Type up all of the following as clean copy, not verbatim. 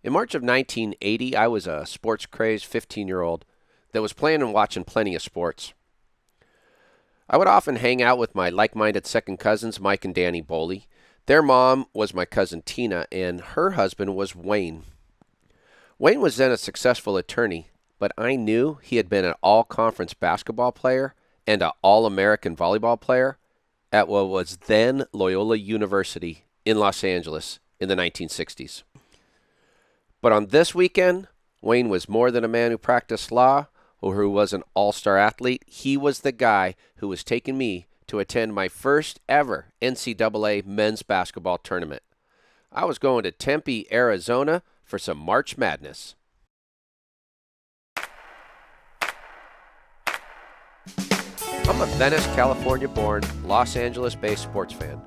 In March of 1980, I was a sports-crazed 15-year-old that was playing and watching plenty of sports. I would often hang out with my like-minded second cousins, Mike and Danny Boehle. Their mom was my cousin Tina, and her husband was Wayne. Wayne was then a successful attorney, but I knew he had been an all-conference basketball player and an all-American volleyball player at what was then Loyola University in Los Angeles in the 1960s. But on this weekend, Wayne was more than a man who practiced law or who was an all-star athlete. He was the guy who was taking me to attend my first ever NCAA men's basketball tournament. I was going to Tempe, Arizona for some March Madness. I'm a Venice, California-born, Los Angeles-based sports fan,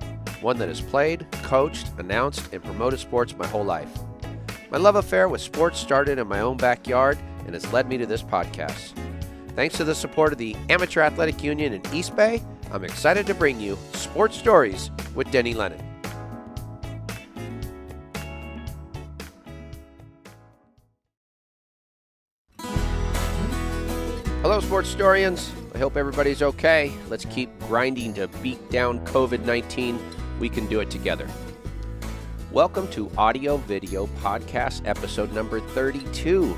one that has played, coached, announced, and promoted sports my whole life. My love affair with sports started in my own backyard and has led me to this podcast. Thanks to the support of the Amateur Athletic Union in East Bay, I'm excited to bring you Sports Stories with Denny Lennon. Hello, sports historians. I hope everybody's okay. Let's keep grinding to beat down COVID-19. We can do it together. Welcome to Audio Video Podcast episode number 32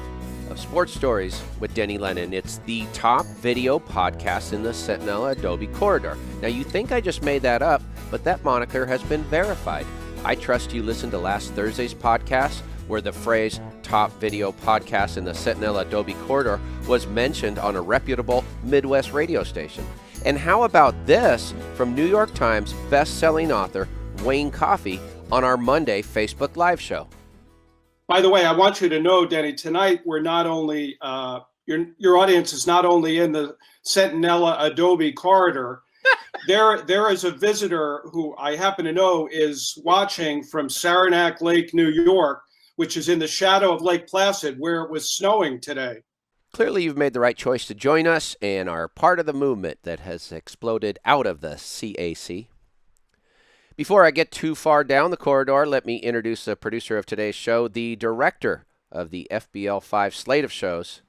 of Sports Stories with Denny Lennon. It's the top video podcast in the CENTINELA ADOBE corridor. Now, you think I just made that up, but that moniker has been verified. I trust you listened to last Thursday's podcast where the phrase top video podcast in the CENTINELA ADOBE corridor was mentioned on a reputable Midwest radio station. And how about this from New York Times best-selling author Wayne Coffey on our Monday Facebook Live show? By the way, I want you to know, Denny, tonight we're not only, your audience is not only in the CENTINELA ADOBE corridor. There is a visitor who I happen to know is watching from Saranac Lake, New York, which is in the shadow of Lake Placid, where it was snowing today. Clearly, you've made the right choice to join us and are part of the movement that has exploded out of the CAC. Before I get too far down the corridor, let me introduce the producer of today's show, the director of the FBL 5 slate of shows.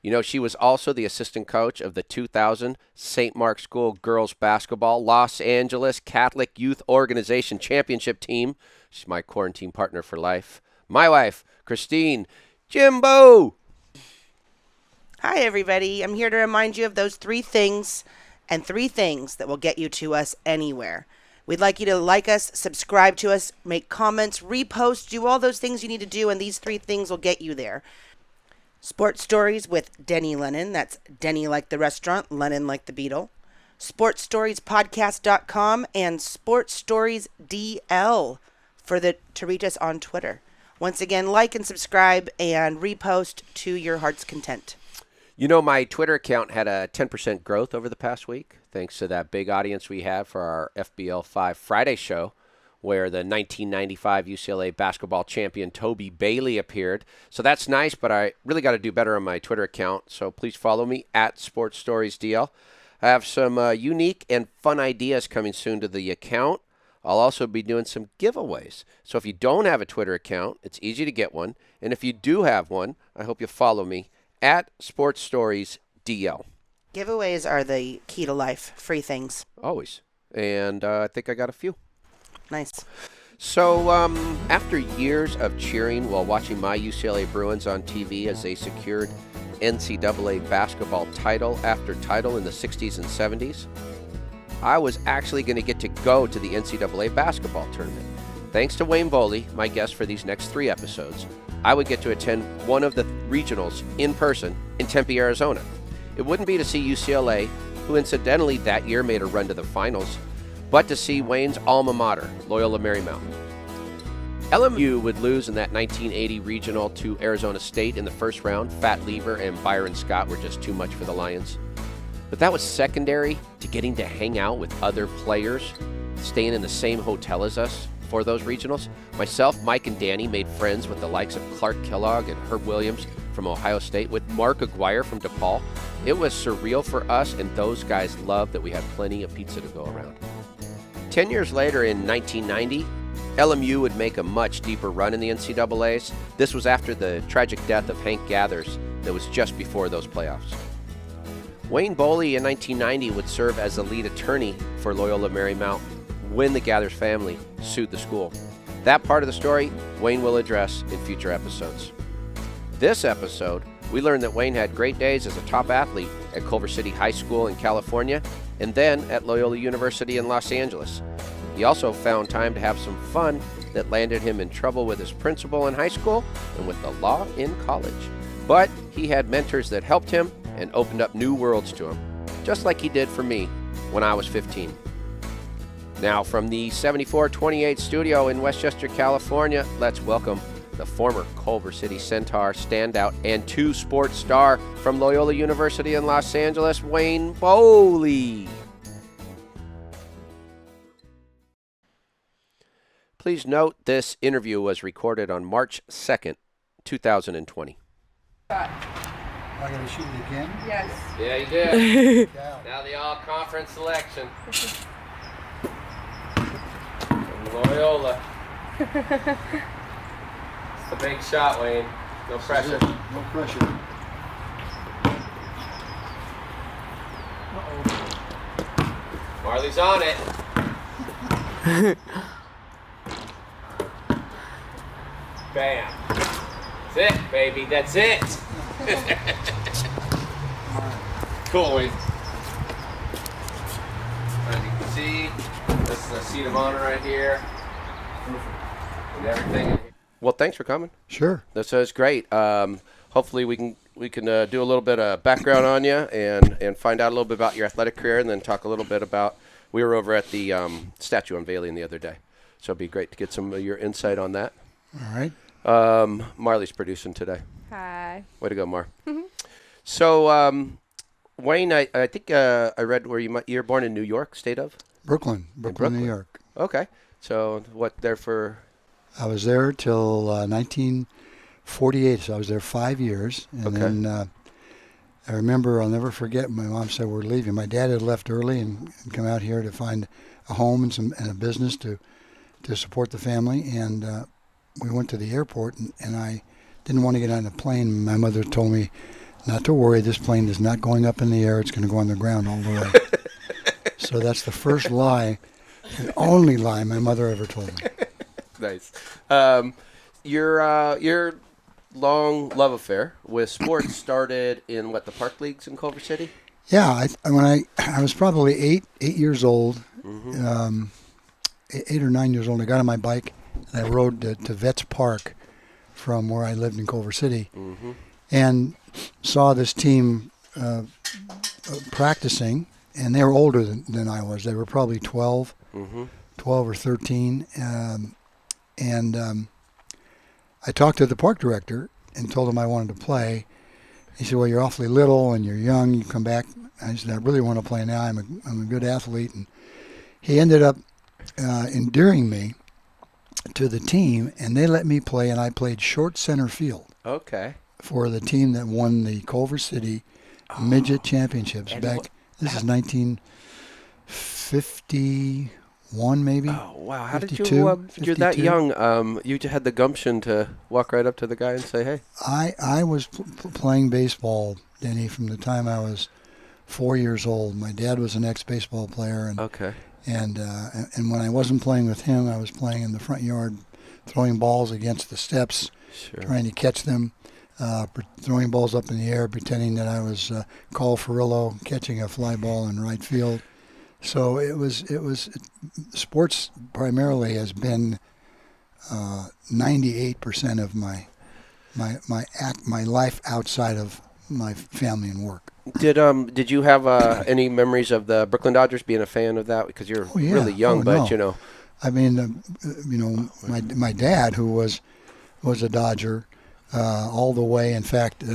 You know, she was also the assistant coach of the 2000 St. Mark's School Girls Basketball Los Angeles Catholic Youth Organization Championship team. She's my quarantine partner for life. My wife, Christine Jimbo. Hi, everybody. I'm here to remind you of those three things and three things that will get you to us anywhere. We'd like you to like us, subscribe to us, make comments, repost, do all those things you need to do, and these three things will get you there. Sports Stories with Denny Lennon. That's Denny like the restaurant, Lennon like the Beatle. SportsStoriesPodcast.com and Sports Stories DL to reach us on Twitter. Once again, like and subscribe and repost to your heart's content. You know, my Twitter account had a 10% growth over the past week, thanks to that big audience we had for our FBL 5 Friday show, where the 1995 UCLA basketball champion Toby Bailey appeared. So that's nice, but I really got to do better on my Twitter account, so please follow me at SportsStoriesDL. I have some unique and fun ideas coming soon to the account. I'll also be doing some giveaways. So if you don't have a Twitter account, it's easy to get one. And if you do have one, I hope you follow me at SportsStoriesDL. Giveaways are the key to life. Free things. Always. And I think I got a few. Nice. So after years of cheering while watching my UCLA Bruins on TV as they secured NCAA basketball title after title in the 60s and 70s, I was actually going to get to go to the NCAA basketball tournament. Thanks to Wayne Boehle, my guest for these next 3 episodes, I would get to attend one of the regionals in person in Tempe, Arizona. It wouldn't be to see UCLA, who incidentally that year made a run to the finals, but to see Wayne's alma mater, Loyola Marymount. LMU would lose in that 1980 regional to Arizona State in the first round. Fat Lever and Byron Scott were just too much for the Lions. But that was secondary to getting to hang out with other players, staying in the same hotel as us for those regionals. Myself, Mike, and Danny made friends with the likes of Clark Kellogg and Herb Williams from Ohio State, with Mark Aguirre from DePaul. It was surreal for us, and those guys loved that we had plenty of pizza to go around. 10 years later, in 1990, LMU would make a much deeper run in the NCAAs. This was after the tragic death of Hank Gathers that was just before those playoffs. Wayne Boehle in 1990 would serve as the lead attorney for Loyola Marymount when the Gathers family sued the school. That part of the story Wayne will address in future episodes. This episode, we learned that Wayne had great days as a top athlete at Culver City High School in California and then at Loyola University in Los Angeles. He also found time to have some fun that landed him in trouble with his principal in high school and with the law in college. But he had mentors that helped him and opened up new worlds to him, just like he did for me when I was 15. Now, from the 7428 studio in Westchester, California, let's welcome the former Culver City Centaur standout and two-sport star from Loyola University in Los Angeles, Wayne Boehle. Please note this interview was recorded on March 2nd, 2020. I gotta shoot it again? Yes. Yeah, you did. Now the all-conference selection. From Loyola. It's the big shot, Wayne. No pressure. No pressure. Marley's on it. Bam. That's it, baby. That's it. Cool, Wayne. As you can see, this is a seat of honor right here. And everything. Well, thanks for coming. Sure. This is great. Hopefully we can do a little bit of background on you and find out a little bit about your athletic career, and then talk a little bit about. We were over at the statue unveiling the other day, so it'd be great to get some of your insight on that. All right. Marley's producing today. Hi. Way to go, Mar. So, Wayne, I think I read where you're born in New York, state of? Brooklyn, New York. Okay. So what there for? I was there till 1948, so I was there 5 years. And then I remember, I'll never forget, my mom said, we're leaving. My dad had left early and come out here to find a home and a business to support the family. And we went to the airport, and I didn't want to get on the plane. My mother told me not to worry, this plane is not going up in the air. It's going to go on the ground all the way. So that's the first lie, the only lie my mother ever told me. Nice. Your long love affair with sports started in the park leagues in Culver City? Yeah, when I was probably eight years old, 8 or 9 years old, I got on my bike and I rode to Vets Park from where I lived in Culver City, and saw this team practicing, and they were older than I was. They were probably 12 or 13, and I talked to the park director and told him I wanted to play. He said, well, you're awfully little and you're young, you come back. I said, I really want to play now. I'm a good athlete. And he ended up endearing me to the team, and they let me play, and I played short center field. Okay. For the team that won the Culver City Midget Championships back. This is 1951, maybe. Oh wow! How 52, did you? You're that 52. young. You had the gumption to walk right up to the guy and say, "Hey." I was playing baseball, Denny, from the time I was 4 years old. My dad was an ex-baseball player, and Okay. and when I wasn't playing with him, I was playing in the front yard, throwing balls against the steps, Sure. trying to catch them. Throwing balls up in the air, pretending that I was Carl Ferrillo catching a fly ball in right field. So it was sports primarily has been 98% of my life outside of my family and work. Did you have any memories of the Brooklyn Dodgers? Being a fan of that because you're really young, but no. I mean, my dad, who was a Dodger. All the way. In fact,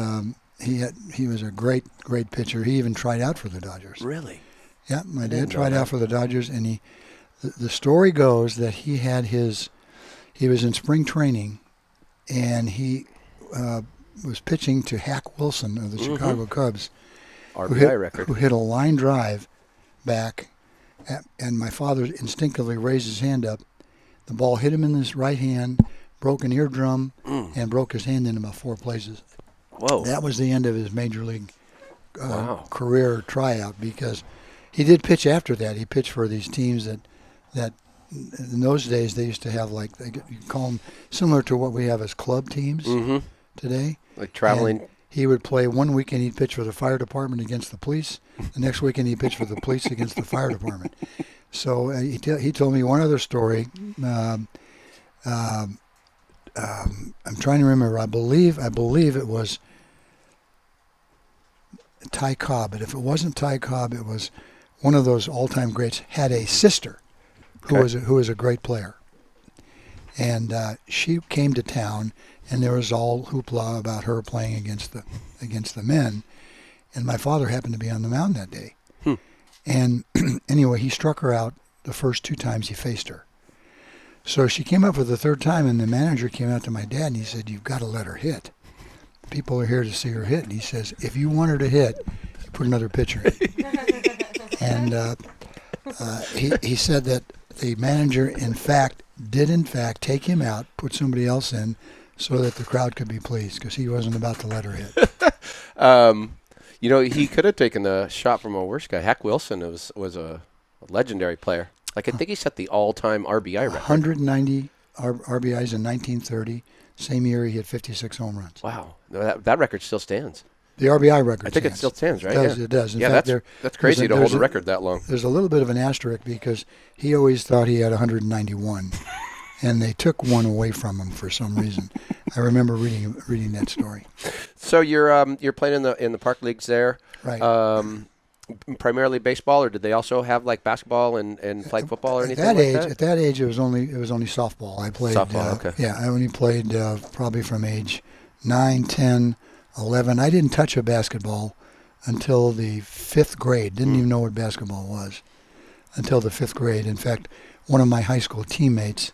he was a great pitcher. He even tried out for the Dodgers. Really? Yeah, my dad tried out for the Dodgers, and the story goes that he was in spring training, and he was pitching to Hack Wilson of the Chicago Cubs, RBI record, who hit a line drive back, and my father instinctively raised his hand up. The ball hit him in his right hand, broke an eardrum, and broke his hand in about 4 places. Whoa. That was the end of his major league Wow. career tryout, because he did pitch after that. He pitched for these teams that in those days they used to have, like, you call them similar to what we have as club teams today. Like traveling. And he would play one weekend, he'd pitch for the fire department against the police. The next weekend he'd pitch for the police against the fire department. So he told me one other story. I'm trying to remember. I believe it was Ty Cobb, but if it wasn't Ty Cobb, it was one of those all-time greats. Had a sister who was a great player, and she came to town, and there was all hoopla about her playing against the men, and my father happened to be on the mound that day, and anyway, he struck her out the first 2 times he faced her. So she came up for the 3rd time, and the manager came out to my dad, and he said, "You've got to let her hit. People are here to see her hit." And he says, "If you want her to hit, you put another pitcher in." And he said that the manager, in fact, take him out, put somebody else in, so that the crowd could be pleased, because he wasn't about to let her hit. He could have taken a shot from a worse guy. Hack Wilson was a legendary player. Like, I think he set the all-time RBI record. 190 RBIs in 1930. Same year he hit 56 home runs. Wow. That record still stands. The RBI record I think it still stands, right? It does. In yeah, fact, that's crazy to hold a record that long. There's a little bit of an asterisk, because he always thought he had 191, and they took one away from him for some reason. I remember reading that story. So you're playing in the park leagues there, right? Primarily baseball, or did they also have like basketball and flag football or anything At that age, it was only softball. I played softball. Okay. Yeah, I only played probably from age 9, 10, 11. I didn't touch a basketball until the 5th grade. Didn't even know what basketball was until the 5th grade. In fact, one of my high school teammates,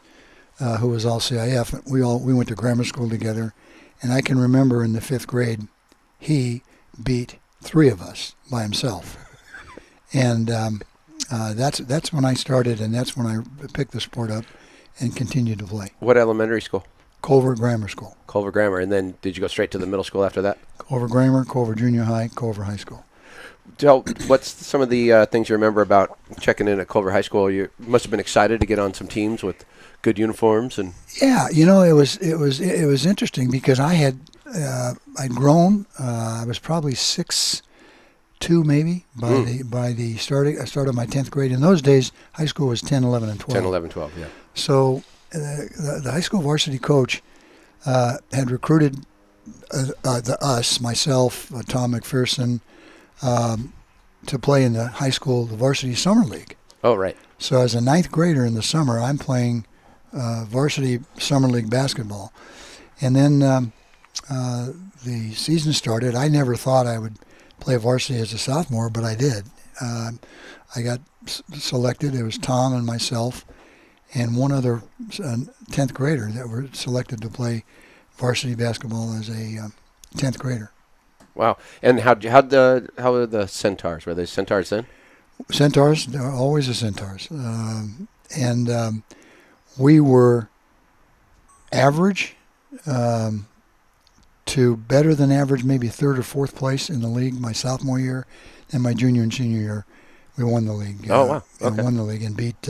who was all CIF, we went to grammar school together, and I can remember in the 5th grade, he beat 3 of us by himself. And that's when I started, and that's when I picked the sport up and continued to play. What elementary school? Culver Grammar School. Culver Grammar. And then did you go straight to the middle school after that? Culver Grammar, Culver Junior High, Culver High School. So what's some of the things you remember about checking in at Culver High School? You must have been excited to get on some teams with good uniforms and. Yeah, it was interesting, because I'd grown. I was probably 6'2", maybe by the start of my 10th grade. In those days, high school was 10, 11, and 12. 10, 11, 12, yeah. So the high school varsity coach had recruited myself, Tom McPherson, to play in the varsity summer league. Oh, right. So as a 9th grader in the summer, I'm playing varsity summer league basketball. And then the season started. I never thought I would play varsity as a sophomore, but I did. I got selected. It was Tom and myself and one other 10th grader that were selected to play varsity basketball as a 10th grader. Wow. And how were the Centaurs? Were they Centaurs then? Centaurs, they're always the Centaurs. We were average to better than average, maybe 3rd or 4th place in the league my sophomore year. And my junior and senior year, we won the league. Oh, wow. Okay. We won the league and beat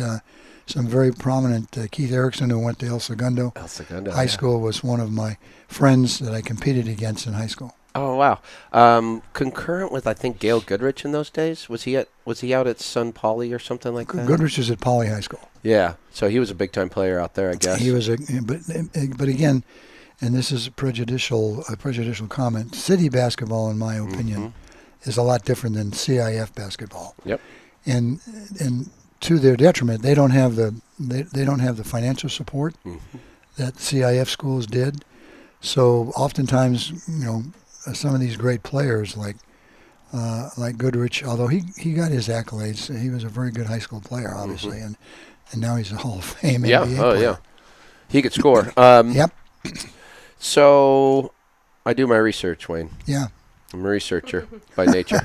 some very prominent Keith Erickson, who went to El Segundo. High school was one of my friends that I competed against in high school. Oh, wow. Concurrent with, I think, Gail Goodrich in those days? Was he out at Sun Poly or something like that? Goodrich was at Poly High School. Yeah. So he was a big-time player out there, I guess. He was but again, and this is a prejudicial comment, city basketball, in my opinion, is a lot different than CIF basketball. Yep. And to their detriment, they don't have the financial support that CIF schools did. So oftentimes, some of these great players like Goodrich, although he got his accolades, he was a very good high school player, obviously, and now he's a Hall of Fame NBA player. Yeah. He could score. Yep. So I do my research, Wayne. Yeah. I'm a researcher by nature.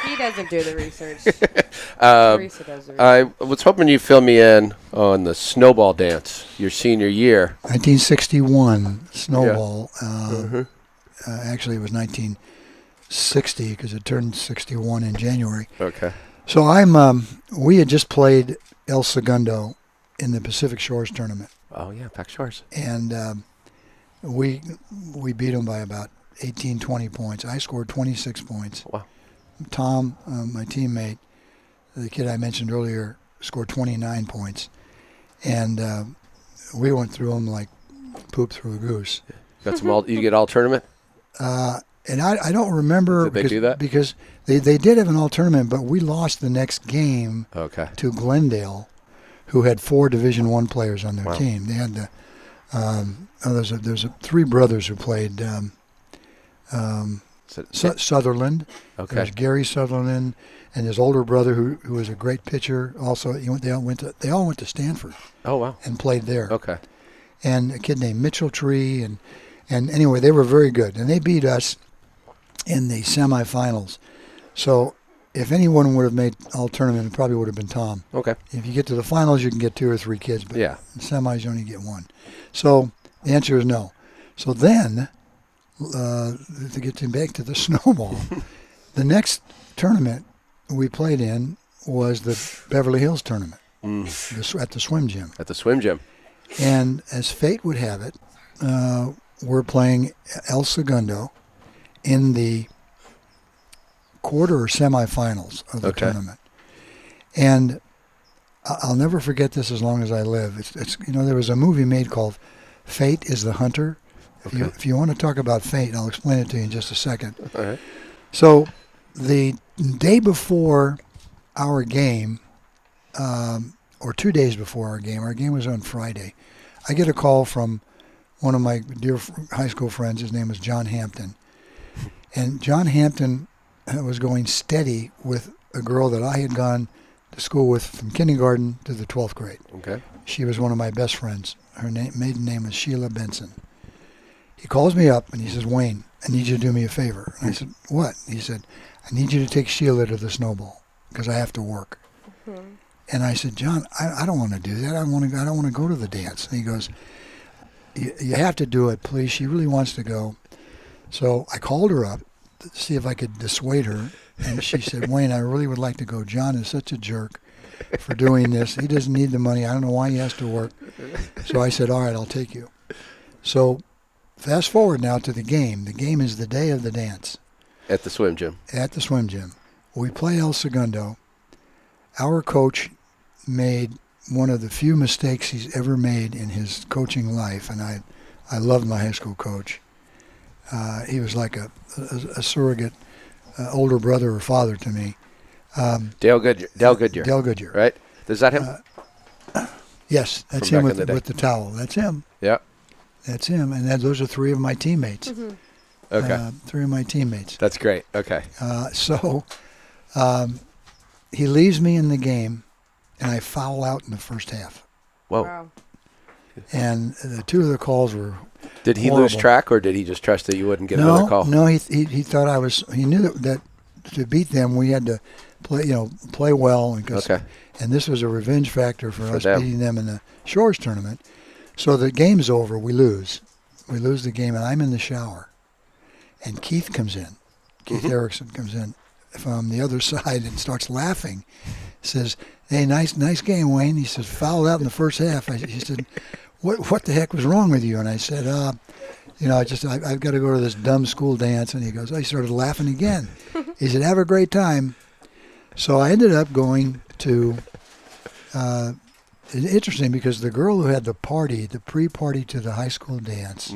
He doesn't do the research. Theresa does the research. I was hoping you'd fill me in on the snowball dance, your senior year. 1961 snowball. Actually, it was 1960 because it turned 61 in January. Okay. So we had just played El Segundo in the Pacific Shores tournament. Oh, yeah, Pac Shores. And we beat them by about 18, 20 points. I scored 26 points. Wow. Tom, my teammate, the kid I mentioned earlier, scored 29 points. And we went through them like poop through a goose. Got some you get all tournament? And I don't remember. Did they do that? Because they did have an all tournament, but we lost the next game to Glendale, who had 4 Division I players on their team. They had there's three brothers who played Sutherland. Okay. There's Gary Sutherland and his older brother who was a great pitcher. Also, they all went to Stanford. Oh, wow. And played there. Okay. And a kid named Mitchell Tree and anyway, they were very good, and they beat us in the semifinals. So if anyone would have made all tournament, it probably would have been Tom. Okay. If you get to the finals, you can get 2 or 3 kids, but yeah. in semis, you only get 1. So the answer is no. So then, to get back to the snowball, the next tournament we played in was the Beverly Hills tournament at the swim gym. At the swim gym. And as fate would have it, we're playing El Segundo in the quarter or semifinals of the tournament. And I'll never forget this as long as I live. It's there was a movie made called Fate is the Hunter. If you want to talk about fate, I'll explain it to you in just a second. All right. So the day before our game, or 2 days before our game was on Friday, I get a call from one of my dear high school friends. His name was John Hampton. And John Hampton was going steady with a girl that I had gone to school with from kindergarten to the 12th grade. Okay. She was one of my best friends. Her maiden name was Sheila Benson. He calls me up and he says, "Wayne, I need you to do me a favor." And I said, "What?" He said, "I need you to take Sheila to the snowball because I have to work." Mm-hmm. And I said, "John, I don't want to do that. I don't want to go to the dance." And he goes, You have to do it, please. She really wants to go. So I called her up to see if I could dissuade her. And she said, "Wayne, I really would like to go. John is such a jerk for doing this. He doesn't need the money. I don't know why he has to work." So I said, "All right, I'll take you." So fast forward now to the game. The game is the day of the dance. At the swim gym. At the swim gym. We play El Segundo. Our coach made one of the few mistakes he's ever made in his coaching life, and I loved my high school coach. He was like a surrogate older brother or father to me. Dale Goodyear. Dale Goodyear. Right? Is that him? Yes, that's From him back in the day. with the towel. That's him. Yeah. That's him. And those are 3 of my teammates. Mm-hmm. Okay. 3 of my teammates. That's great. Okay. So he leaves me in the game, and I foul out in the first half. Whoa. Wow. And the 2 of the calls were Did he horrible. lose track, or did he just trust that you wouldn't get another call? No, he thought I was. He knew that to beat them, we had to play well. And this was a revenge factor for us them. beating them in the Shores tournament. So the game's over. We lose. We lose the game, and I'm in the shower. And Keith comes in. Keith Erickson comes in from the other side and starts laughing. Says, "Hey, nice game, Wayne." He says, "Fouled out in the first half." He said, What the heck was wrong with you? And I said, I've got to go to this dumb school dance. And he goes, he started laughing again. He said, "Have a great time." So I ended up going to, it's interesting because the girl who had the pre-party to the high school dance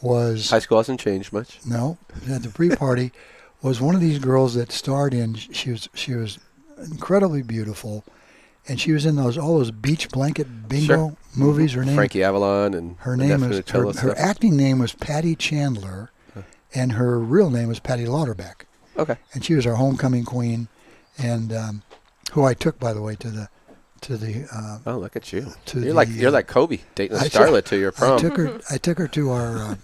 was... High school hasn't changed much. No, at the pre-party was one of these girls that starred in, she was incredibly beautiful. And she was in all those beach blanket bingo movies. Her name, Frankie Avalon, and her name is her acting name was Patty Chandler, and her real name was Patty Lauterbach. Okay. And she was our homecoming queen, and who I took, by the way, to the. Oh, look at you! You're like Kobe dating a starlet to your prom. I took her to our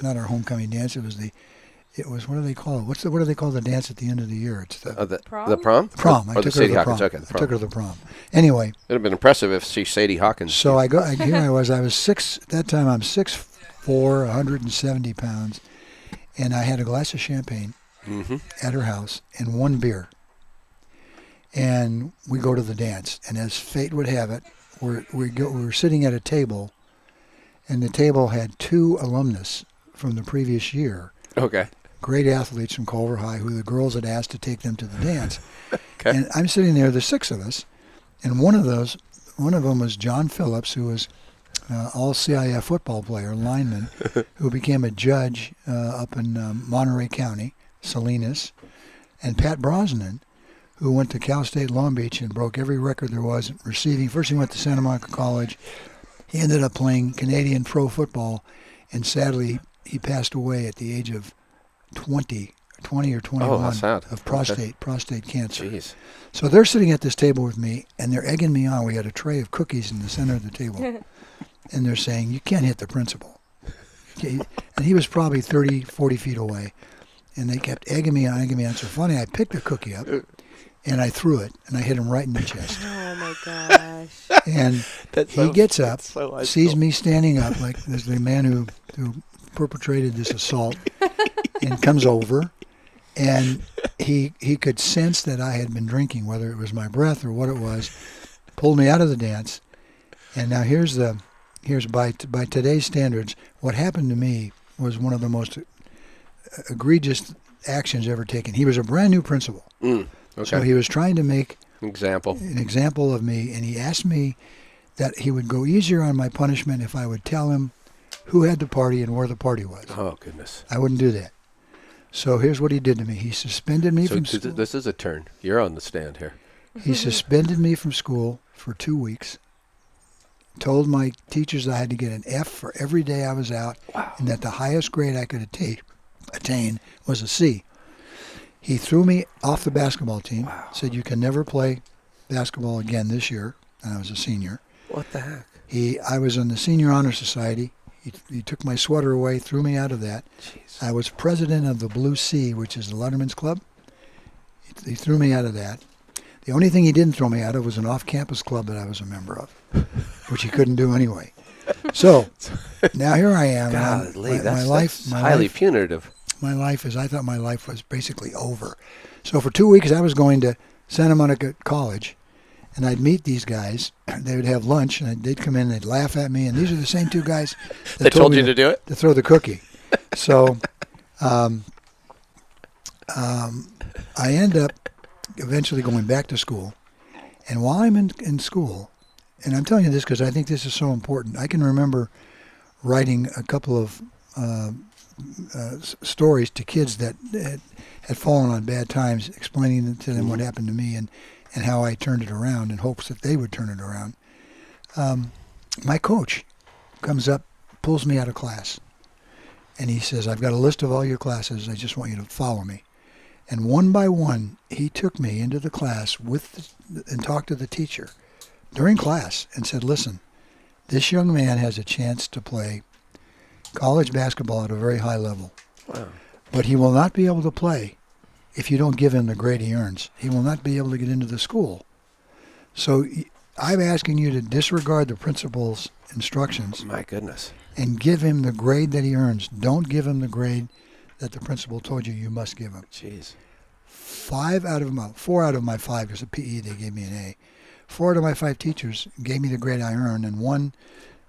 not our homecoming dance. It It was, what do they call it? What do they call the dance at the end of the year? It's the Prom? The prom? prom. Or I the took her to Sadie the Hawkins. prom. Okay, the I prom. took her to the prom. Anyway, It would have been impressive if she's Sadie Hawkins. so here I was 6, at that time I'm 6'4", 170 pounds, and I had a glass of champagne at her house and 1 beer. And we go to the dance, and as fate would have it, we were sitting at a table, and the table had 2 alumnus from the previous year, Okay. great athletes from Culver High, who the girls had asked to take them to the dance. Okay. And I'm sitting there, there's 6 of us, and one of them was John Phillips, who was all CIF football player, lineman, who became a judge up in Monterey County, Salinas, and Pat Brosnan, who went to Cal State Long Beach and broke every record there was receiving. First he went to Santa Monica College. He ended up playing Canadian pro football, and sadly he passed away at the age of 20 or 21 that's sad. of prostate cancer. Jeez. So they're sitting at this table with me, and they're egging me on. We had a tray of cookies in the center of the table, and they're saying, "You can't hit the principal." And he was probably 30, 40 feet away, and they kept egging me on. It's so funny. I picked a cookie up, and I threw it, and I hit him right in the chest. Oh my gosh. And he gets up, sees me standing up, like there's the man who perpetrated this assault, and comes over, and he could sense that I had been drinking, whether it was my breath or what it was, pulled me out of the dance. And now here's by today's standards, what happened to me was one of the most egregious actions ever taken. He was a brand new principal. Okay. So he was trying to make an Example. example of me, and he asked me that he would go easier on my punishment if I would tell him who had the party and where the party was. Oh, goodness. I wouldn't do that. So here's what he did to me. He suspended me from school. This is a turn. You're on the stand here. He suspended me from school for 2 weeks, told my teachers I had to get an F for every day I was out, and that the highest grade I could attain was a C. He threw me off the basketball team, said you can never play basketball again this year, and I was a senior. What the heck? I was in the Senior Honor Society. He took my sweater away, threw me out of that. Jeez. I was president of the Blue Sea, which is the Letterman's Club. He threw me out of that. The only thing he didn't throw me out of was an off-campus club that I was a member of, which he couldn't do anyway. So now here I am. Golly, that's highly punitive. My life I thought my life was basically over. So for 2 weeks I was going to Santa Monica College, and I'd meet these guys. They would have lunch, and they'd come in and they'd laugh at me. And these are the same 2 guys that They told you to do it? to throw the cookie. So I end up eventually going back to school. And while I'm in school, and I'm telling you this because I think this is so important, I can remember writing a couple of stories to kids that had fallen on bad times, explaining to them what happened to me and how I turned it around in hopes that they would turn it around. My coach comes up, pulls me out of class, and he says, "I've got a list of all your classes. I just want you to follow me." And one by one, he took me into the class and talked to the teacher during class and said, "Listen, this young man has a chance to play college basketball at a very high level. Wow. But he will not be able to play if you don't give him the grade he earns. He will not be able to get into the school. So I'm asking you to disregard the principal's instructions My goodness. and give him the grade that he earns. Don't give him the grade that the principal told you must give him." Jeez. 4 out of my 5, because of PE they gave me an A. 4 out of my 5 teachers gave me the grade I earned, and one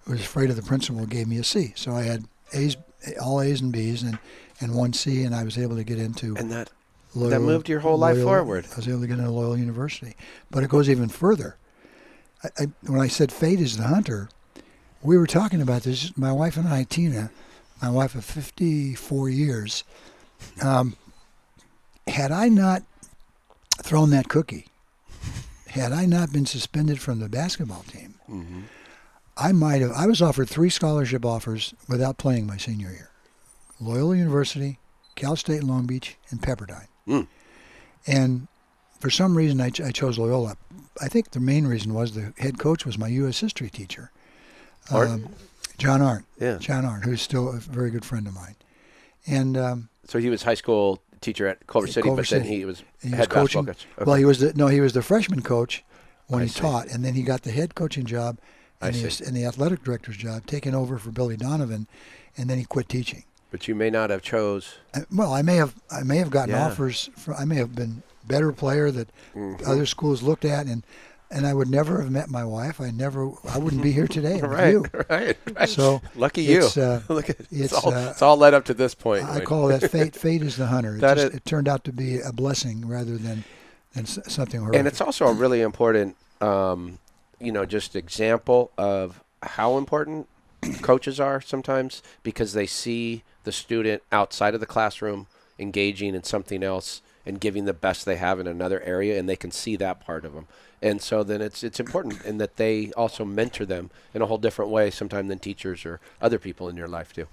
who was afraid of the principal gave me a C. So I had A's, all A's and B's, and 1 C, and I was able to get into And that Loyola, moved your whole life forward. I was able to get into Loyola University. But it goes even further. When I said fate is the hunter, we were talking about this, my wife and I, Tina, my wife of 54 years, had I not thrown that cookie, had I not been suspended from the basketball team, I was offered 3 scholarship offers without playing my senior year. Loyola University, Cal State Long Beach, and Pepperdine. And for some reason, I chose Loyola. I think the main reason was the head coach was my U.S. history teacher, Art? John Arndt. Yeah. John Arndt, who's still a very good friend of mine. And So he was high school teacher at Culver City, Culver but then City. he was he was head basketball coaching. coach. Okay. Well, he was the freshman coach when I he see. taught, and then he got the head coaching job I and see. the athletic director's job, taking over for Billy Donovan, and then he quit teaching. But you may not have chose. Well, I may have gotten Yeah. offers. I may have been better player that Mhm. other schools looked at, and I would never have met my wife. I wouldn't be here today with Right, you. right. So lucky you. it's, Look at it's, it's all led up to this point. I Wayne. call that fate. Fate is the hunter. That It turned out to be a blessing rather than something horrific. And it's also a really important, just example of how important coaches are sometimes, because they see the student outside of the classroom engaging in something else and giving the best they have in another area, and they can see that part of them. And so then it's important in that they also mentor them in a whole different way sometimes than teachers or other people in your life do.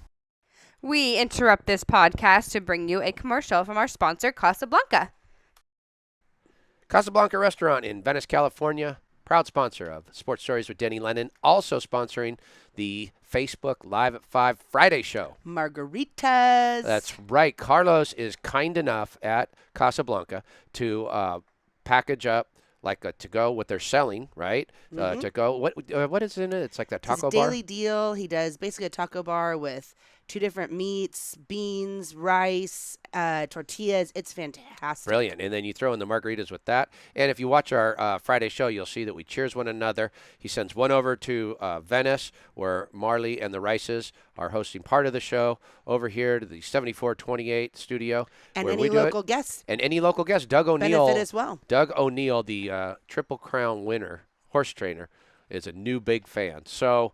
We interrupt this podcast to bring you a commercial from our sponsor, Casablanca. Casablanca Restaurant in Venice, California, proud sponsor of Sports Stories with Denny Lennon, also sponsoring the Facebook Live at 5 Friday show. Margaritas. That's right. Carlos is kind enough at Casablanca to package up like a to-go, what they're selling, right? To-go. What is in it? It's like that It's his taco bar? daily deal. He does basically a taco bar with 2 different meats, beans, rice, tortillas. It's fantastic. Brilliant. And then you throw in the margaritas with that. And if you watch our Friday show, you'll see that we cheers one another. He sends one over to Venice, where Marley and the Rices are hosting part of the show, over here to the 7428 studio. And where any we do local it. guests And any local guest. Doug O'Neill. benefit as well. Doug O'Neill, the Triple Crown winner, horse trainer, is a new big fan. So,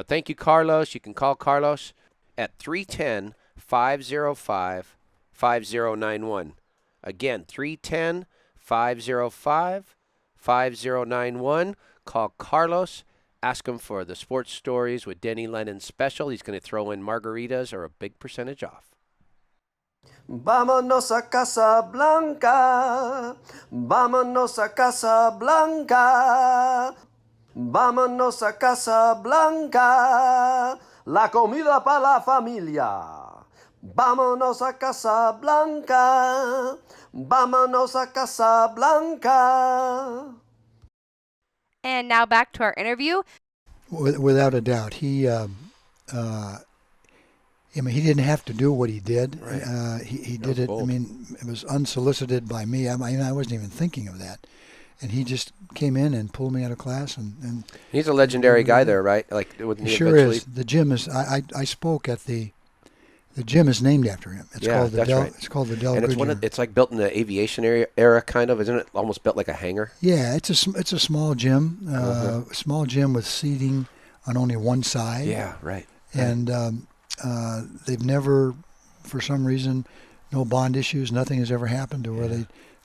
thank you, Carlos. You can call Carlos at 310-505-5091. Again, 310-505-5091. Call Carlos. Ask him for the Sports Stories with Denny Lennon special. He's going to throw in margaritas or a big percentage off. Vámonos a Casablanca, vámonos a Casablanca, vámonos a Casablanca, la comida para la familia. Vámonos a Casablanca, vámonos a Casablanca. And now back to our interview. Without a doubt, he didn't have to do what he did. Right. He did it. bold. It was unsolicited by me. I wasn't even thinking of that. And he just came in and pulled me out of class. And He's a legendary guy there, right? Like, wouldn't he he sure eventually? is. The gym is. I spoke at the gym is named after him. It's Yeah, called the that's Del. right. It's called the Del. And it's Goodyear. it's like built in the aviation era kind of, isn't it? Almost built like a hangar. Yeah, it's a small gym. Small gym with seating on only one side. Yeah, right. And they've never, for some reason, no bond issues. Nothing has ever happened to where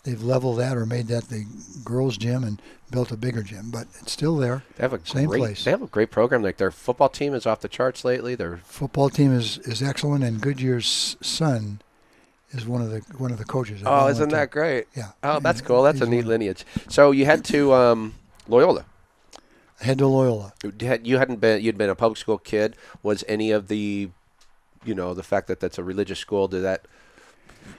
they've leveled that or made that the girls' gym and built a bigger gym. But it's still there. They have a Same great place. They have a great program. Like their football team is off the charts lately. Their Football team is excellent, and Goodyear's son is one of the coaches. oh, isn't that great? Yeah. Oh, that's cool. That's a He's neat one. lineage. So you had to Loyola. Head to Loyola. You'd been a public school kid. Was any of the, the fact that that's a religious school, did that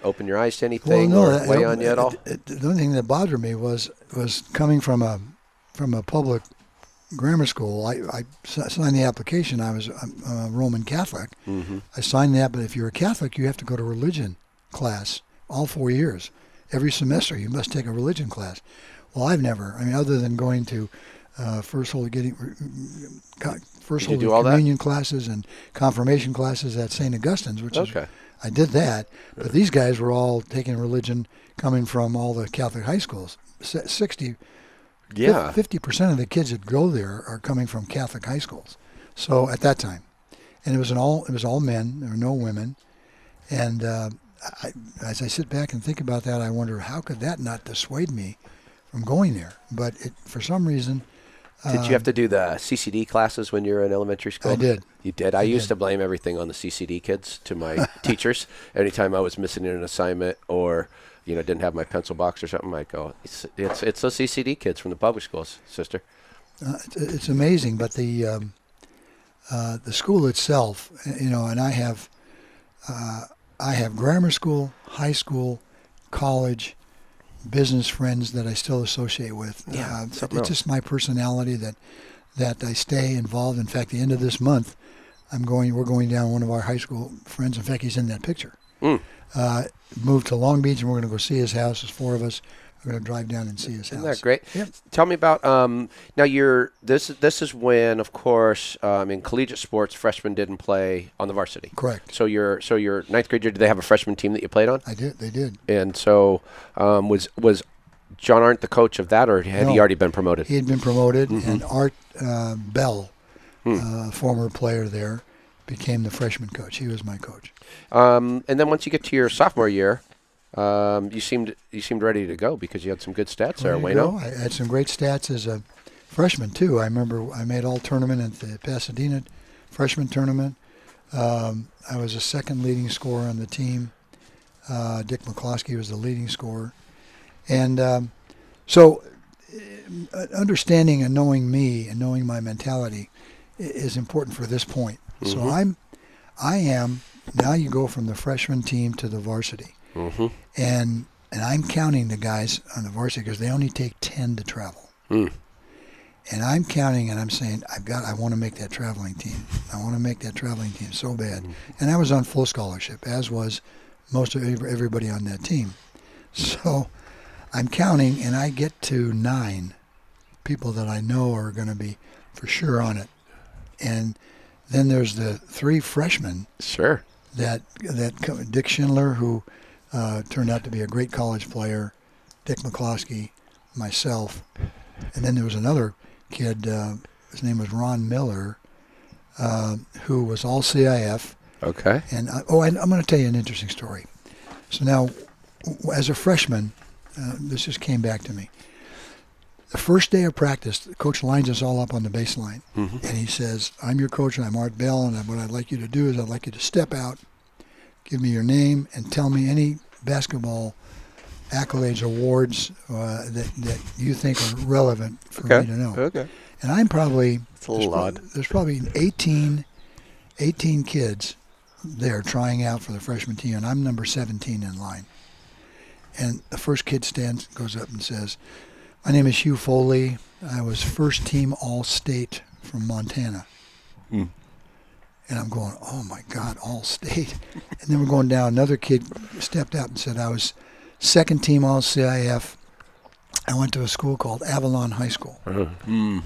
open your eyes to anything or weigh on you at all? The only thing that bothered me was coming from a public grammar school. I signed the application. I'm a Roman Catholic. Mm-hmm. I signed that, but if you're a Catholic, you have to go to religion class all 4 years. Every semester, you must take a religion class. Well, I've never. Other than going to First Holy Communion classes and confirmation classes at St. Augustine's, which is I did that. But these guys were all taking religion coming from all the Catholic high schools. 50% of the kids that go there are coming from Catholic high schools. So at that time, and it was all men. There were no women. And as I sit back and think about that, I wonder how could that not dissuade me from going there? But for some reason. Did you have to do the CCD classes when you were in elementary school? I did. You did? I used to blame everything on the CCD kids to my teachers. Anytime I was missing an assignment or, didn't have my pencil box or something, I'd go, it's those CCD kids from the public schools, sister. It's amazing, but the school itself, and I I have grammar school, high school, college, business friends that I still associate with. Yeah, It's just my personality that I stay involved. In fact, the end of this month, we're going down one of our high school friends. In fact, he's in that picture. Moved to Long Beach, and we're going to go see his house. There's 4 of us. We're going to drive down and see his house. Isn't that great? Yep. Tell me about now. This is when, of course, in collegiate sports, freshmen didn't play on the varsity. Correct. So your 9th grade year, did they have a freshman team that you played on? I did. They did. And so was John Arndt the coach of that, or had he already been promoted? He had been promoted, and Art Bell, former player there, became the freshman coach. He was my coach. And then once you get to your sophomore year, you seemed ready to go because you had some good stats there, Wayno. I had some great stats as a freshman too. I remember I made all tournament at the Pasadena freshman tournament. I was a second leading scorer on the team. Dick McCloskey was the leading scorer, and so understanding and knowing me and knowing my mentality is important for this point. So I am now. You go from the freshman team to the varsity. And I'm counting the guys on the varsity because they only take 10 to travel. And I'm counting and I'm saying, I want to make that traveling team. I want to make that traveling team so bad. And I was on full scholarship, as was most of everybody on that team. So I'm counting, and I get to 9 people that I know are going to be for sure on it. And then there's the 3 freshmen. Sure. That Dick Schindler, who turned out to be a great college player, Dick McCloskey, myself, and then there was another kid, his name was Ron Miller, who was all CIF. Okay. And I'm going to tell you an interesting story. So now, as a freshman, this just came back to me. The first day of practice, the coach lines us all up on the baseline, and he says, "I'm your coach, and I'm Art Bell, and what I'd like you to do is I'd like you to step out, give me your name, and tell me any basketball accolades, awards that you think are relevant for me to know." Okay. And I'm probably It's a little odd. There's probably 18 kids there trying out for the freshman team, and I'm number 17 in line. And the first kid goes up and says, "My name is Hugh Foley. I was first team All-State from Montana." And I'm going, "Oh my God, All-State." And then we're going down. Another kid stepped out and said, "I was second team All-CIF. I went to a school called Avalon High School." And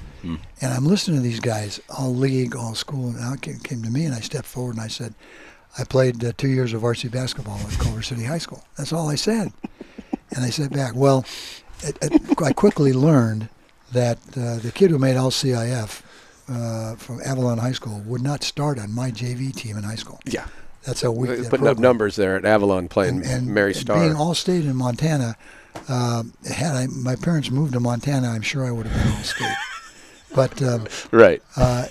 I'm listening to these guys, all league, all school. And now it came to me, and I stepped forward and I said, "I played 2 years of varsity basketball at Culver City High School." That's all I said. And I said back, well, I quickly learned that the kid who made All-CIF from Avalon High School would not start on my JV team in high school. Yeah. That's how weak that putting up program. numbers there at Avalon playing Mary Starr. Being All-State in Montana, my parents moved to Montana, I'm sure I would have been All-State. But right.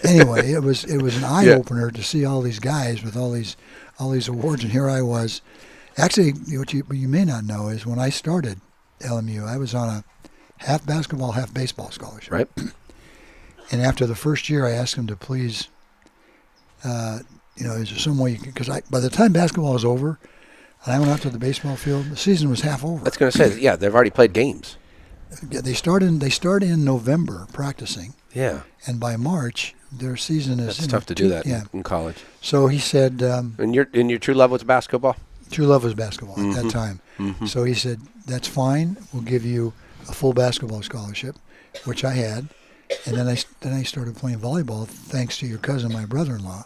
Anyway, it was an eye opener to see all these guys with all these awards, and here I was. Actually, what you may not know is when I started LMU, I was on a half basketball, half baseball scholarship. Right. And after the first year, I asked him to please, is there some way you can, because by the time basketball was over, and I went out to the baseball field, the season was half over. I was going to say, yeah, they've already played games. They start in November practicing. Yeah. And by March, their season is. It's tough to do that in college. So he said. And your true love was basketball? True love was basketball at that time. So he said, "That's fine. We'll give you a full basketball scholarship," which I had. And then I started playing volleyball thanks to your cousin, my brother-in-law.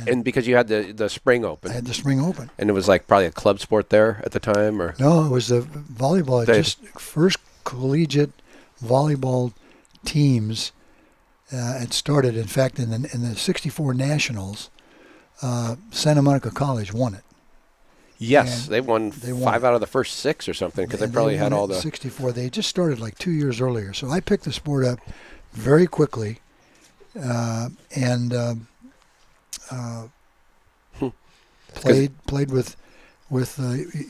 And because you had the spring open. I had the spring open. And it was like probably a club sport there at the time, or? No, it was the volleyball. Just first collegiate volleyball teams. It started, in fact, in the '64 Nationals. Santa Monica College won it. Yes, And they won 5 out of the first 6 or something because they probably had all the. '64. They just started like 2 years earlier, so I picked the sport up very quickly, and played with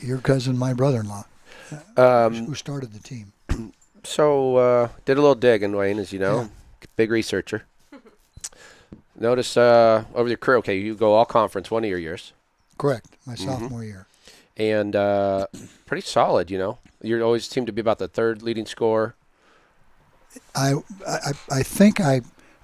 your cousin, my brother-in-law, who started the team. So did a little digging, Wayne, as you know, big researcher. Notice over your career, okay, you go all conference one of your years. Correct. My sophomore year. And pretty solid, you know. You always seem to be about the third leading scorer. I think I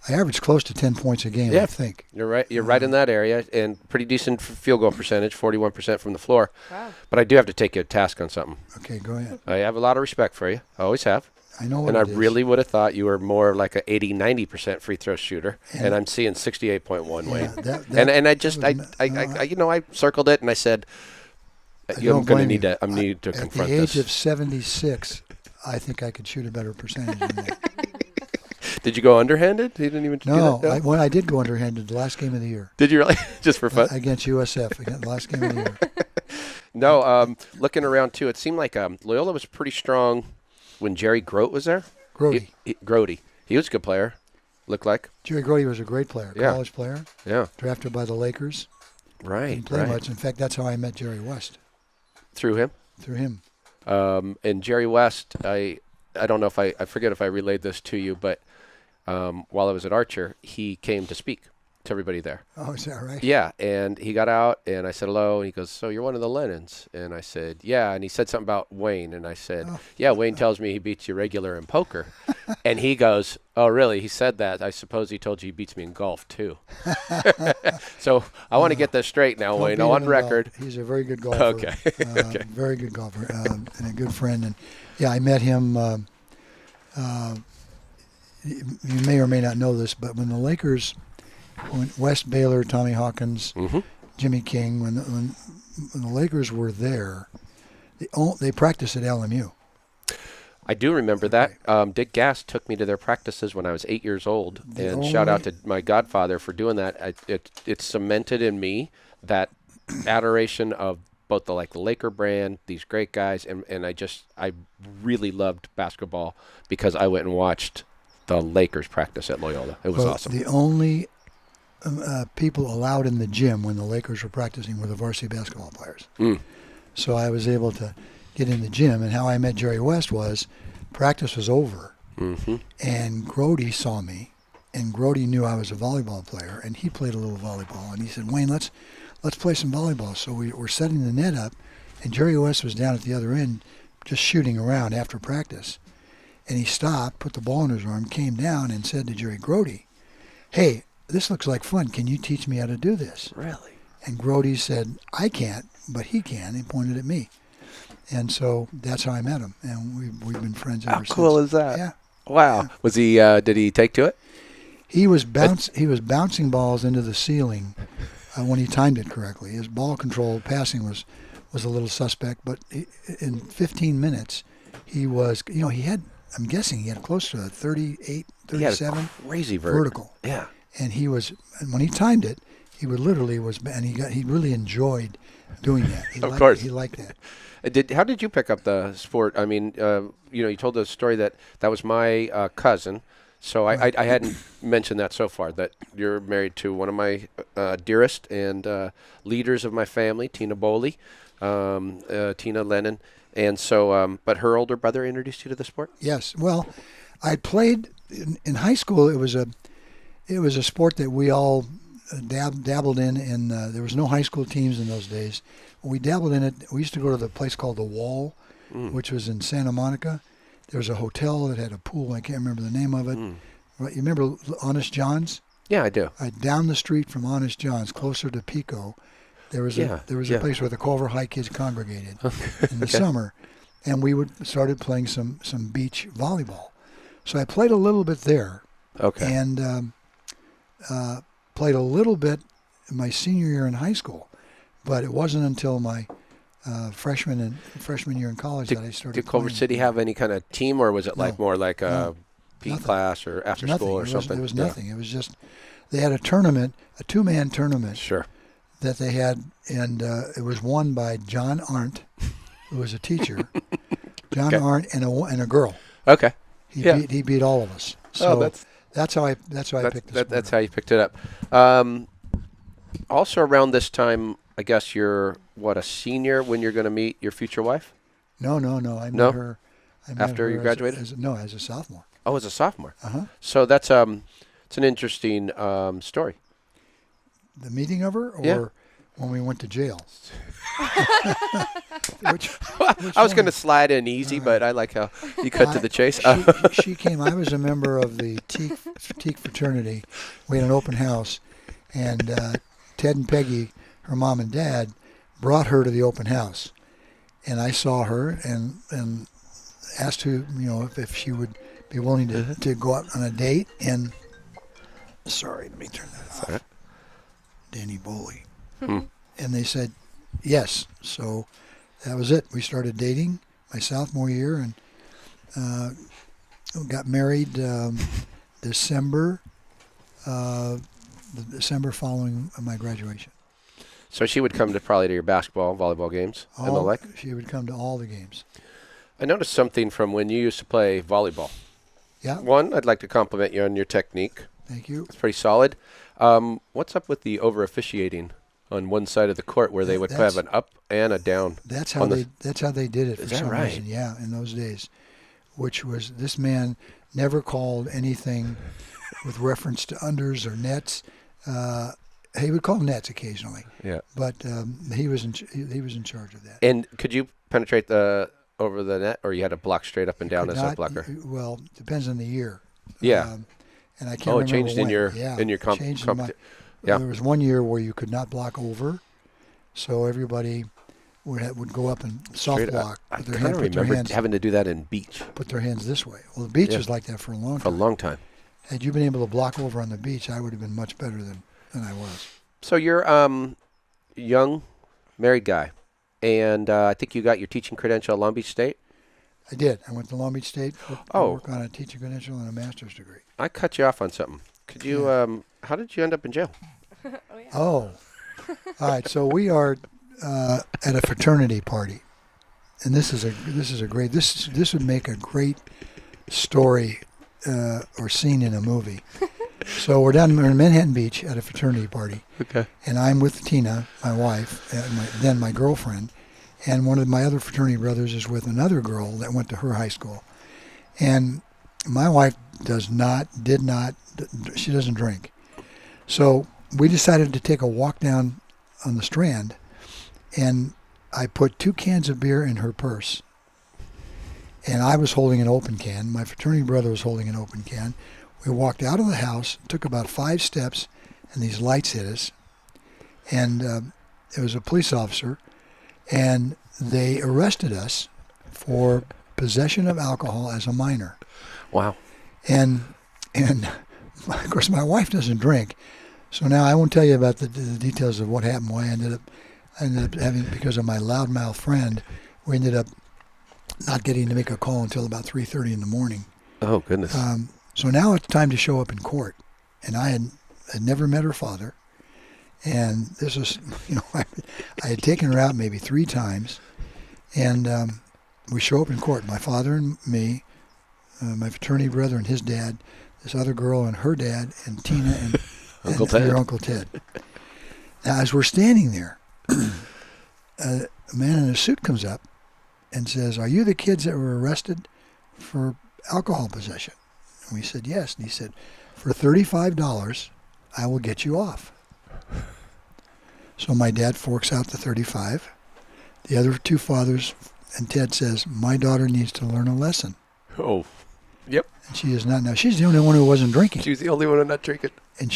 averaged close to 10 points a game, Yeah. I think. You're right. You're right in that area, and pretty decent field goal percentage, 41% from the floor. Wow. But I do have to take you to task on something. Okay, go ahead. I have a lot of respect for you. I always have. I know what And I it is. really would have thought you were more like a 80-90% free throw shooter, and I'm seeing 68.1, Yeah, Wayne. that And I was just no, I circled it and I said, I'm don't going to blame need you. to need to At confront the age this. of 76, I think I could shoot a better percentage than that. Did you go underhanded? You didn't even No, do that? I did go underhanded the last game of the year. Did you really? Just for fun? Against USF, again, the last game of the year. No. Looking around too, it seemed like Loyola was pretty strong when Jerry Grote was there. Grody. Grody. He was a good player. Looked like. Jerry Grody was a great player, Yeah. college player, Yeah. drafted by the Lakers. Right. Didn't play Right. much. In fact, that's how I met Jerry West, Through him. through him. And Jerry West, I don't know if I forget if I relayed this to you, but while I was at Archer, he came to speak to everybody there. Oh, is that right? Yeah, and he got out, and I said hello, and he goes, so you're one of the Lennons? And I said, yeah, and he said something about Wayne, and I said, yeah, Wayne tells me he beats you regular in poker. And he goes, oh, really? He said that. I suppose he told you he beats me in golf, too. So I want to get this straight now, Don't Wayne, beat him on in record. golf. He's a very good golfer. Okay. Okay. Very good golfer and a good friend. And yeah, I met him. You may or may not know this, but when the Lakers, when West Baylor, Tommy Hawkins, Jimmy King, when the Lakers were there, they practiced at LMU. I do remember that. Dick Gass took me to their practices when I was 8 years old, and shout out to my godfather for doing that. It cemented in me that adoration of both the Laker brand, these great guys, and I really loved basketball because I went and watched the Lakers practice at Loyola. It was awesome. The only people allowed in the gym when the Lakers were practicing were the varsity basketball players. So I was able to get in the gym, and how I met Jerry West was practice was over, and Grody saw me, and Grody knew I was a volleyball player, and he played a little volleyball, and he said, Wayne, let's play some volleyball. So we're setting the net up, and Jerry West was down at the other end just shooting around after practice. And he stopped, put the ball in his arm, came down, and said to Jerry Grody, hey, this looks like fun. Can you teach me how to do this? Really? And Grody said, I can't, but he can. He pointed at me. And so that's how I met him. And we've been friends ever since. How cool is that? Yeah. Wow. Was he? Did he take to it? He was bouncing balls into the ceiling when he timed it correctly. His ball control passing was a little suspect, but in 15 minutes, he was, he had, I'm guessing he had close to a 38, 37 He had a crazy vertical. Yeah. And and when he timed it, he would literally he really enjoyed doing that. Of course. He liked that. How did you pick up the sport? I mean, you told the story that was my cousin. So I hadn't mentioned that so far, that you're married to one of my dearest and leaders of my family, Tina Boehle, Tina Lennon. And so, but her older brother introduced you to the sport? Yes. Well, I played in high school. It was a sport that we all dabbled in, and there was no high school teams in those days. We dabbled in it. We used to go to the place called the Wall, which was in Santa Monica. There was a hotel that had a pool. I can't remember the name of it. You remember Honest John's? Yeah, I do. Down the street from Honest John's, closer to Pico, there was a place where the Culver High kids congregated in the summer, and we started playing some beach volleyball. So I played a little bit there. Okay. And played a little bit my senior year in high school, but it wasn't until my freshman year in college that I started. Did Culver playing. City have any kind of team, or was it more like a PE nothing. class or after school or something? It was nothing. It was just they had a tournament, a 2-man tournament. Sure. That they had, and it was won by John Arndt, who was a teacher. John Arndt and a girl. Okay. He beat all of us. So that's how I picked the sport. That's how you picked it up. Also around this time, I guess you're a senior when you're going to meet your future wife? No. I met her after you graduated? As a sophomore. Oh, as a sophomore. Uh-huh. So that's it's an interesting story. The meeting of her, or yeah. when we went to jail. which I was going to slide in easy, but I like how you cut to the chase. She came. I was a member of the teak fraternity. We had an open house, and Ted and Peggy, her mom and dad, brought her to the open house, and I saw her and asked her, if she would be willing to go out on a date. And sorry, let me turn that off. Right. Danny Boehle. And they said yes. So that was it. We started dating my sophomore year and got married December following my graduation. So she would come probably to your basketball, volleyball games and the like? She would come to all the games. I noticed something from when you used to play volleyball. Yeah. One, I'd like to compliment you on your technique. Thank you. It's pretty solid. What's up with the over-officiating on one side of the court where they would have an up and a down? That's how they did it for some right? reason. Yeah, in those days, which was this man never called anything with reference to unders or nets. He would call nets occasionally. Yeah. But he was in charge of that. And could you penetrate over the net, or you had to block straight up and down as a blocker? Well, depends on the year. Yeah. And I can't remember it changed when. in your competition. Yeah. There was one year where you could not block over, so everybody would go up and soft block. I kind of remember having to do that in beach. Put their hands this way. Well, the beach was like that for a long time. For a long time. Had you been able to block over on the beach, I would have been much better than I was. So you're young, married guy, and I think you got your teaching credential at Long Beach State? I did. I went to Long Beach State to work on a teaching credential and a master's degree. I cut you off on something. Could you? How did you end up in jail? All right. So we are at a fraternity party, and this is a great. This would make a great story or scene in a movie. So we're in Manhattan Beach at a fraternity party. Okay. And I'm with Tina, my wife, then my girlfriend, and one of my other fraternity brothers is with another girl that went to her high school. And my wife she doesn't drink. So we decided to take a walk down on the Strand, and I put 2 cans of beer in her purse. And I was holding an open can. My fraternity brother was holding an open can. We walked out of the house, took about 5 steps, and these lights hit us. And it was a police officer, and they arrested us for possession of alcohol as a minor. Wow. And of course, my wife doesn't drink, so now I won't tell you about the details of what happened. Why I ended up having, because of my loudmouth friend, we ended up not getting to make a call until about 3:30 in the morning. Oh, goodness. So now it's time to show up in court, and I had never met her father, and this was, I had taken her out maybe 3 times, and we show up in court. My father and me, my fraternity brother and his dad, this other girl and her dad, and Tina and your Uncle Ted. Now, as we're standing there, a man in a suit comes up and says, "Are you the kids that were arrested for alcohol possession?" And we said, "Yes." And he said, "For $35, I will get you off." So my dad forks out the $35. The other 2 fathers and Ted says, "My daughter needs to learn a lesson." Oh, yep. And she is not. Now, she's the only one who wasn't drinking. She was the only one who not drinking. And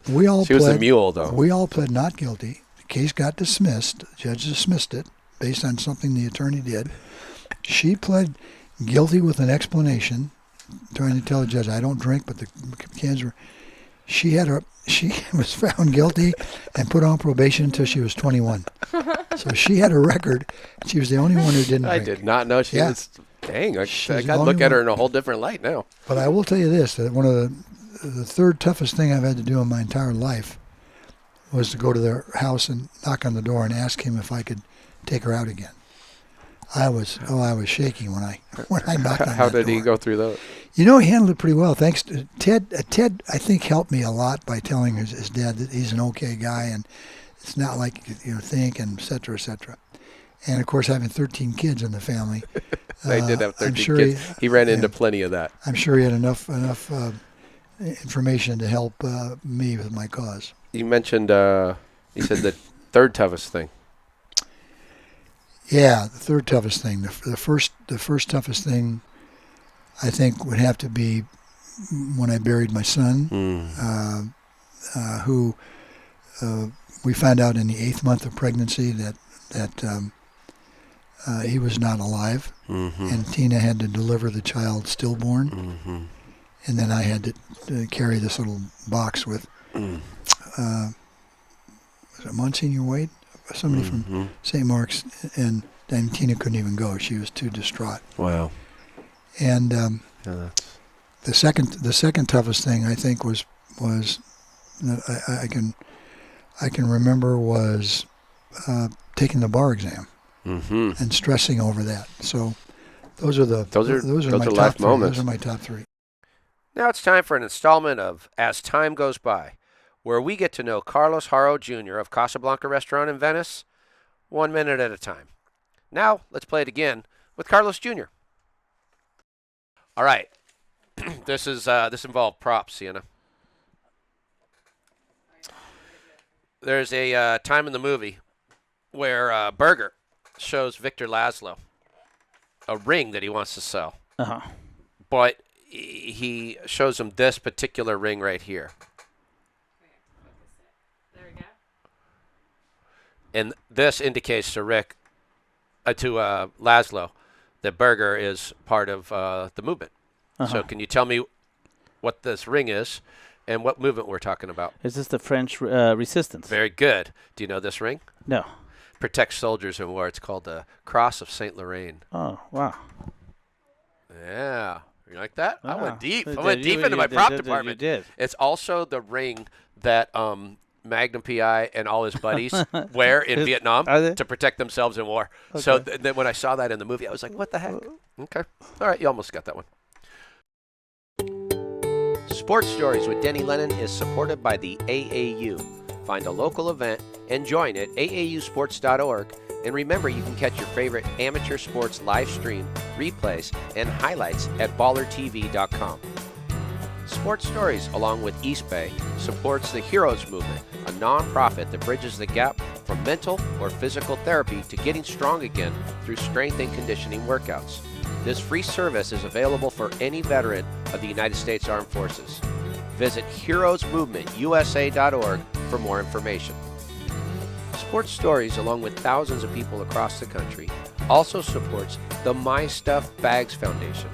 we all she was a mule, though. We all pled not guilty. The case got dismissed. The judge dismissed it based on something the attorney did. She pled guilty with an explanation, trying to tell the judge, "I don't drink," but the cans were. She was found guilty and put on probation until she was 21. So she had a record. She was the only one who didn't drink. I did not know she was. Dang, I got to look at her in a whole different light now. But I will tell you this, that one of the third toughest thing I've had to do in my entire life was to go to their house and knock on the door and ask him if I could take her out again. I was shaking when I knocked on that door. How did he go through those? He handled it pretty well. Thanks to Ted. Ted, I think, helped me a lot by telling his dad that he's an okay guy and it's not like you think, and et cetera, et cetera. And of course, having 13 kids in the family, they did have 13 kids. He ran into plenty of that. I'm sure he had enough information to help me with my cause. You mentioned, you said that third toughest thing? Yeah, the third toughest thing. The first toughest thing, I think, would have to be when I buried my son, who we found out in the 8th month of pregnancy that he was not alive, and Tina had to deliver the child stillborn, and then I had to carry this little box with was it Monsignor Wade? Somebody from St. Mark's, and Tina couldn't even go. She was too distraught. Wow. And That's... the second toughest thing, I think, was I can remember was taking the bar exam and stressing over that. So those are my life top three. moments. Those are my top three. Now it's time for an installment of As Time Goes By, where we get to know Carlos Haro Jr. of Casablanca Restaurant in Venice 1 minute at a time. Now let's play it again with Carlos Jr. All right. This involved props, Sienna. There's a time in the movie where Berger shows Victor Laszlo a ring that he wants to sell. But he shows him this particular ring right here. There we go. And this indicates to Laszlo that Berger is part of the movement. So can you tell me what this ring is and what movement we're talking about? Is this the French resistance? Very good. Do you know this ring? No. Protects soldiers in war. It's called the Cross of Saint Lorraine. Oh, wow. Yeah. You like that? I went deep. I You went deep into my prop department. You did. It's also the ring that Magnum PI and all his buddies wear in Vietnam to protect themselves in war. Okay. So then when I saw that in the movie, I was like, what the heck? Okay. All right. You almost got that one. Sports Stories with Denny Lennon is supported by the AAU. Find a local event and join at aausports.org. And remember, you can catch your favorite amateur sports live stream, replays, and highlights at ballertv.com. Sports Stories, along with East Bay, supports the Heroes Movement, a nonprofit that bridges the gap from mental or physical therapy to getting strong again through strength and conditioning workouts. This free service is available for any veteran of the United States Armed Forces. Visit heroesmovementusa.org for more information. Sports Stories, along with thousands of people across the country, also supports the My Stuff Bags Foundation,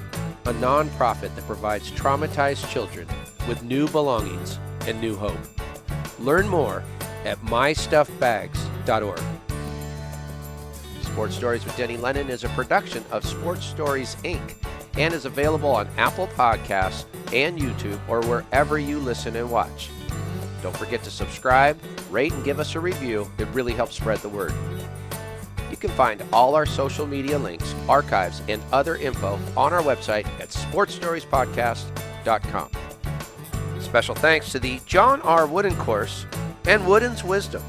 a nonprofit that provides traumatized children with new belongings and new hope. Learn more at mystuffbags.org. Sports Stories with Denny Lennon is a production of Sports Stories, Inc. and is available on Apple Podcasts and YouTube or wherever you listen and watch. Don't forget to subscribe, rate, and give us a review. It really helps spread the word. You can find all our social media links, archives, and other info on our website at sportstoriespodcast.com. Special thanks to the John R. Wooden Course and Wooden's Wisdom.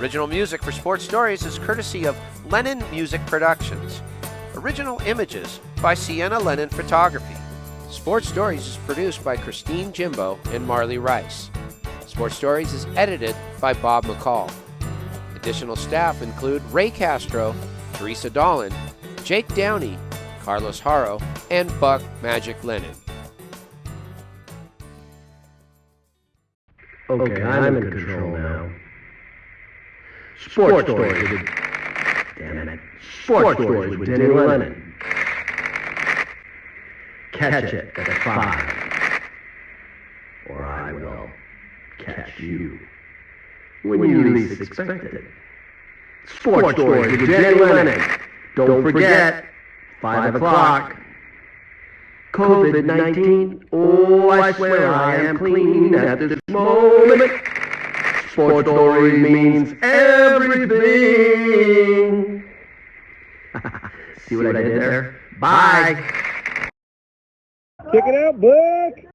Original music for Sports Stories is courtesy of Lennon Music Productions. Original images by Sienna Lennon Photography. Sports Stories is produced by Christine Jimbo and Marley Rice. Sports Stories is edited by Bob McCall. Additional staff include Ray Castro, Theresa Dahlin, Jake Downey, Carlos Haro, and Buck Magic Lennon. Okay, I'm in control now. Sports Stories with... Damn it. Sports Stories with Denny Lennon. Catch it at 5. Or I will catch you when you least expect it. Sports Stories with Denny Lennon. Don't forget, 5 o'clock. COVID-19, oh, I swear I am clean at this moment. Sports Story means everything. See what I did there? Bye. Check it out, Buck.